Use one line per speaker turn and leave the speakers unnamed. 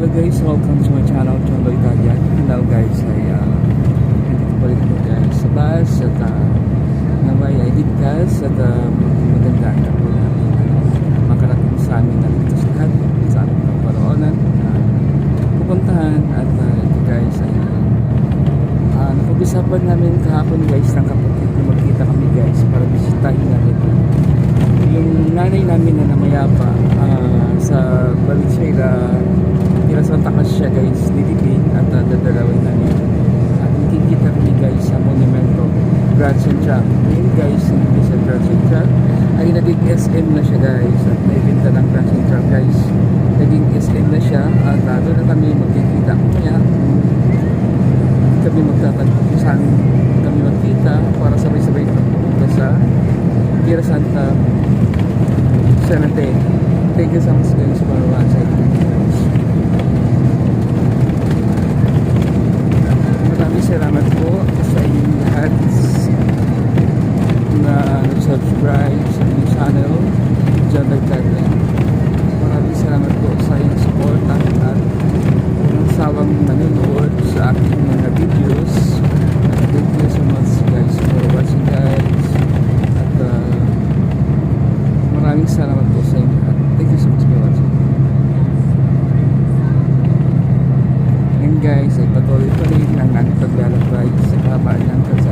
Hello guys, welcome to my channel, Cholo Italian. Hello guys, nandito pa rin ako guys sa bus at naway ay ligtas at maganda ang po namin makarating sa amin na dito sa lahat sa aming kaparoonan pupuntahan at ito guys ay napag-usapan namin kahapon guys ng kapatid na magkita kami guys para bisitahin namin yung nanay namin na namayapa sa Valenzuela tira Santa Casia guys, Lilipin at dadalawin namin at magkikita kami guys sa Monumento Grand Central. Ngayon guys, hindi sa Grand Central ay naging SM na siya guys at naibinta ng Grand Central guys, naging SM na siya at doon na kami magkikita kaya kami magtatagpo saan kami magkita para sabay-sabay pupunta sa Tierra Santa Cemetery. Thank you so much guys for watching. Maraming salamat po sa inyong lahat na nag-subscribe sa inyong channel John Lagtaglan. Maraming salamat po sa inyong support at ng sawang nanonood sa aking mga videos. Thank you so much guys for watching guys at maraming salamat po sa inyo lahat. Thank you so much for watching. And guys, ay patuloy pa rin ang ating paglalakbay sa haba ng kalsada.